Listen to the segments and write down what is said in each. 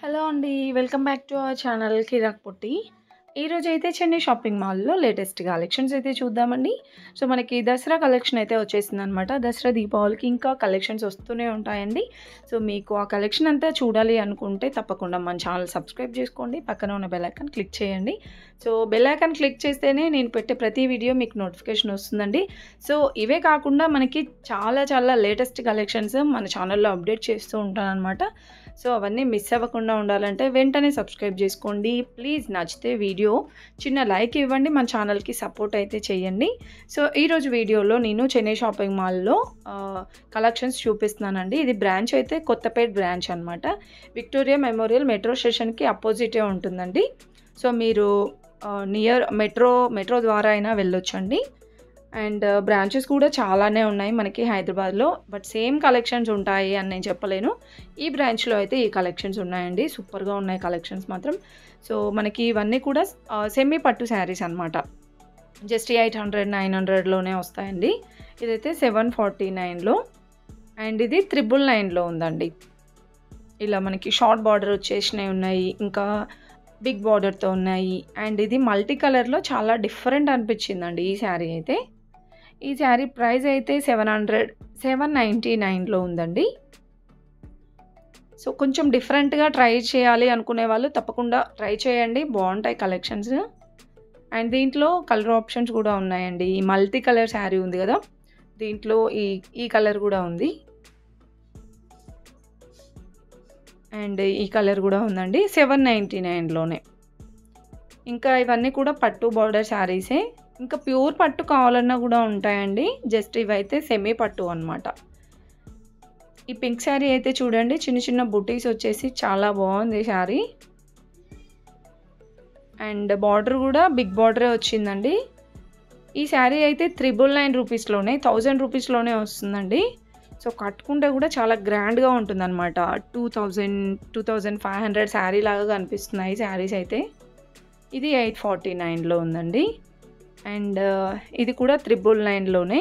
Hello అండి. Welcome back to our channel Kirak Potti. ఈరోజైతే Chennai shopping మాల్‌లో లేటెస్ట్ కలెక్షన్స్ అయితే చూద్దామండి. సో, మనకి దసరా కలెక్షన్ అయితే వచ్చేసిందనమాట. దసరా, దీపావళికి ఇంకా కలెక్షన్స్ వస్తూనే ఉంటాయండి. సో, మీకు ఆ కలెక్షన్ అంతా చూడాలి అనుకుంటే తప్పకుండా మన ఛానల్ సబ్స్క్రైబ్ చేసుకోండి. పక్కన ఉన్న బెల్ ఐకాన్ క్లిక్ చేయండి. సో, బెల్ ఐకాన్ క్లిక్ చేస్తేనే నేను పెట్టే ప్రతి వీడియో మీకు నోటిఫికేషన్ వస్తుందండి. సో, ఇవే కాకుండా మనకి చాలా లేటెస్ట్ కలెక్షన్స్ మన ఛానల్‌లో అప్డేట్ చేస్తూ ఉంటాననమాట. సో, అవన్నీ మిస్ అవ్వకుండా ఉండాలంటే వెంటనే సబ్స్క్రైబ్ చేసుకోండి. ప్లీజ్ నచ్చితే వీడియో చిన్న లైక్ ఇవ్వండి. మన ఛానల్‌కి సపోర్ట్ అయితే చేయండి. సో, ఈరోజు వీడియోలో నేను చెన్నై షాపింగ్ మాల్‌లో కలెక్షన్స్ చూపిస్తున్నానండి. ఇది బ్రాంచ్ అయితే కొత్తపేట బ్రాంచ్ అనమాట. విక్టోరియా మెమోరియల్ మెట్రో స్టేషన్‌కి అపోజిటే ఉంటుందండి. సో, మీరు నియర్ మెట్రో ద్వారా అయినా వెళ్ళొచ్చండి. అండ్ బ్రాంచెస్ కూడా చాలానే ఉన్నాయి మనకి హైదరాబాద్లో. బట్ సేమ్ కలెక్షన్స్ ఉంటాయి అని నేను చెప్పలేను. ఈ బ్రాంచ్లో అయితే ఈ కలెక్షన్స్ ఉన్నాయండి. సూపర్గా ఉన్నాయి కలెక్షన్స్ మాత్రం. సో, మనకి ఇవన్నీ కూడా సెమీ పట్టు శారీస్ అనమాట. జస్ట్ 800, 900లోనే వస్తాయండి. ఇదైతే 749లో అండ్ ఇది 999లో ఉందండి. ఇలా మనకి షార్ట్ బార్డర్ వచ్చేసినవి ఉన్నాయి, ఇంకా బిగ్ బార్డర్తో ఉన్నాయి. అండ్ ఇది మల్టీ కలర్లో చాలా డిఫరెంట్ అనిపించిందండి ఈ శారీ అయితే. ఈ శారీ ప్రైస్ అయితే 799లో ఉందండి. సో, కొంచెం డిఫరెంట్గా ట్రై చేయాలి అనుకునే వాళ్ళు తప్పకుండా ట్రై చేయండి. బాగుంటాయి కలెక్షన్స్. అండ్ దీంట్లో కలర్ ఆప్షన్స్ కూడా ఉన్నాయండి. ఈ మల్టీ కలర్ శారీ ఉంది కదా, దీంట్లో ఈ కలర్ కూడా ఉంది. అండ్ ఈ కలర్ కూడా ఉందండి 799లోనే. ఇంకా ఇవన్నీ కూడా పట్టు బార్డర్ శారీసే. ఇంకా ప్యూర్ పట్టు కావాలన్నా కూడా ఉంటాయండి. జస్ట్ ఇవైతే సెమీ పట్టు అనమాట. ఈ పింక్ శారీ అయితే చూడండి, చిన్న బుటీస్ వచ్చేసి చాలా బాగుంది శారీ. అండ్ బార్డర్ కూడా బిగ్ బార్డరే వచ్చిందండి. ఈ శారీ అయితే 999 రూపీస్లోనే 1000 రూపీస్లోనే వస్తుందండి. సో, కట్టుకుంటే కూడా చాలా గ్రాండ్గా ఉంటుందన్నమాట. 2500 శారీ లాగా కనిపిస్తున్నాయి శారీస్ అయితే. ఇది 849లో ఉందండి. అండ్ ఇది కూడా 999లోనే.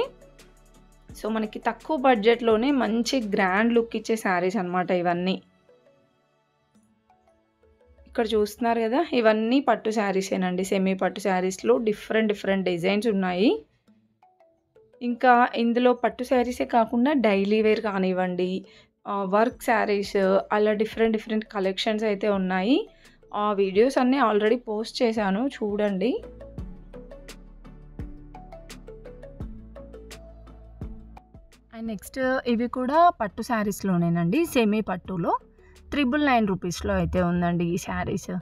సో, మనకి తక్కువ బడ్జెట్లోనే మంచి గ్రాండ్ లుక్ ఇచ్చే శారీస్ అనమాట ఇవన్నీ. ఇక్కడ చూస్తున్నారు కదా, ఇవన్నీ పట్టు శారీసేనండి. సెమీ పట్టు శారీస్లో డిఫరెంట్ డిజైన్స్ ఉన్నాయి. ఇంకా ఇందులో పట్టు శారీసే కాకుండా డైలీ వేర్ కానివ్వండి, వర్క్ శారీస్, అలా డిఫరెంట్ కలెక్షన్స్ అయితే ఉన్నాయి. ఆ వీడియోస్ అన్నీ ఆల్రెడీ పోస్ట్ చేశాను, చూడండి. అండ్ నెక్స్ట్ ఇవి కూడా పట్టు శారీస్లోనేనండి. సెమీ పట్టులో 999 రూపీస్లో అయితే ఉందండి ఈ శారీస్.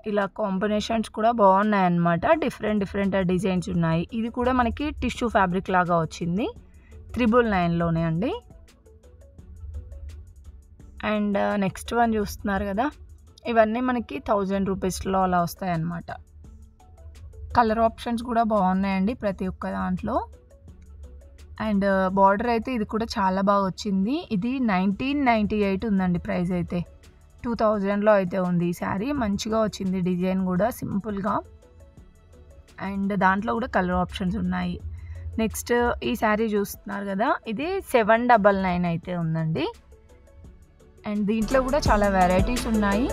ఇలా కాంబినేషన్స్ కూడా బాగున్నాయన్నమాట. డిఫరెంట్ డిజైన్స్ ఉన్నాయి. ఇది కూడా మనకి టిష్యూ ఫ్యాబ్రిక్ లాగా వచ్చింది. 999లోనే అండి. అండ్ నెక్స్ట్ వన్ చూస్తున్నారు కదా, ఇవన్నీ మనకి 1000 రూపీస్లో అలా వస్తాయన్నమాట. కలర్ ఆప్షన్స్ కూడా బాగున్నాయండి ప్రతి ఒక్క దాంట్లో. అండ్ బార్డర్ అయితే ఇది కూడా చాలా బాగా వచ్చింది. ఇది 1998 ఉందండి ప్రైస్ అయితే. 2000లో అయితే ఉంది ఈ శారీ. మంచిగా వచ్చింది డిజైన్ కూడా సింపుల్గా. అండ్ దాంట్లో కూడా కలర్ ఆప్షన్స్ ఉన్నాయి. నెక్స్ట్ ఈ శారీ చూస్తున్నారు కదా, ఇది 799 అయితే ఉందండి. అండ్ దీంట్లో కూడా చాలా వెరైటీస్ ఉన్నాయి.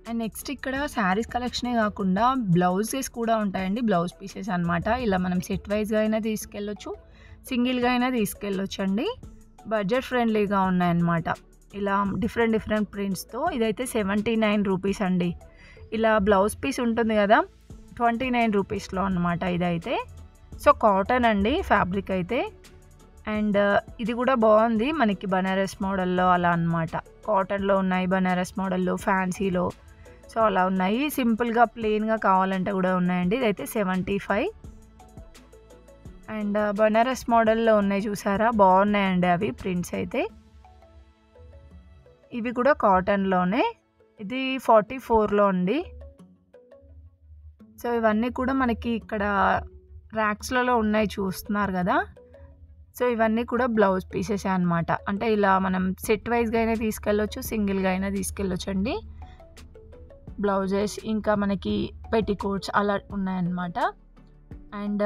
అండ్ నెక్స్ట్ ఇక్కడ శారీస్ కలెక్షనే కాకుండా బ్లౌజెస్ కూడా ఉంటాయండి. బ్లౌజ్ పీసెస్ అనమాట. ఇలా మనం సెట్ వైజ్గా అయినా తీసుకెళ్ళొచ్చు, సింగిల్గా అయినా తీసుకెళ్ళొచ్చు అండి. బడ్జెట్ ఫ్రెండ్లీగా ఉన్నాయన్నమాట. ఇలా డిఫరెంట్ ప్రింట్స్తో. ఇదైతే 79 రూపీస్ అండి. ఇలా బ్లౌజ్ పీస్ ఉంటుంది కదా, 29 రూపీస్లో అనమాట ఇదైతే. సో, కాటన్ అండి ఫ్యాబ్రిక్ అయితే. అండ్ ఇది కూడా బాగుంది, మనకి బనారస్ మోడల్లో అలా అనమాట. కాటన్లో ఉన్నాయి, బనారస్ మోడల్లో, ఫ్యాన్సీలో. సో, అలా ఉన్నాయి. సింపుల్గా ప్లెయిన్గా కావాలంటే కూడా ఉన్నాయండి. ఇదైతే 75. అండ్ బనారస్ మోడల్లో ఉన్నాయి చూసారా, బాగున్నాయండి అవి ప్రింట్స్ అయితే. ఇవి కూడా కాటన్లోనే, ఇది 44లో అండి. సో ఇవన్నీ కూడా మనకి ఇక్కడ ర్యాక్స్లలో ఉన్నాయి చూస్తున్నారు కదా. సో ఇవన్నీ కూడా బ్లౌజ్ పీసెస్ అనమాట. అంటే ఇలా మనం సెట్ వైజ్గా అయినా తీసుకెళ్ళొచ్చు, సింగిల్గా అయినా తీసుకెళ్ళొచ్చు అండి. బ్లౌజెస్ ఇంకా మనకి పెట్టికోట్స్ అలా ఉన్నాయన్నమాట. అండ్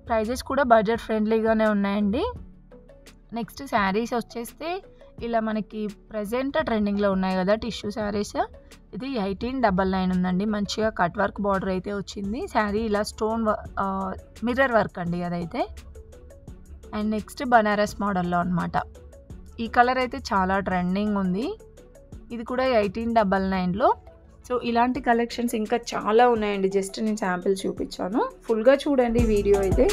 ప్రైజెస్ కూడా బడ్జెట్ ఫ్రెండ్లీగానే ఉన్నాయండి. నెక్స్ట్ శారీస్ వచ్చేస్తే ఇలా మనకి ప్రజెంట్ ట్రెండింగ్లో ఉన్నాయి కదా టిష్యూ శారీస్. ఇది 1899 ఉందండి. మంచిగా కట్ వర్క్ బార్డర్ అయితే వచ్చింది. శారీ ఇలా స్టోన్ మిర్రర్ వర్క్ అండి అదైతే. అండ్ నెక్స్ట్ బనారస్ మోడల్లో అనమాట. ఈ కలర్ అయితే చాలా ట్రెండింగ్ ఉంది. ఇది కూడా 1899లో. సో ఇలాంటి కలెక్షన్స్ ఇంకా చాలా ఉన్నాయండి. జస్ట్ నేను శాంపిల్ చూపించాను. ఫుల్గా చూడండి వీడియో అయితే.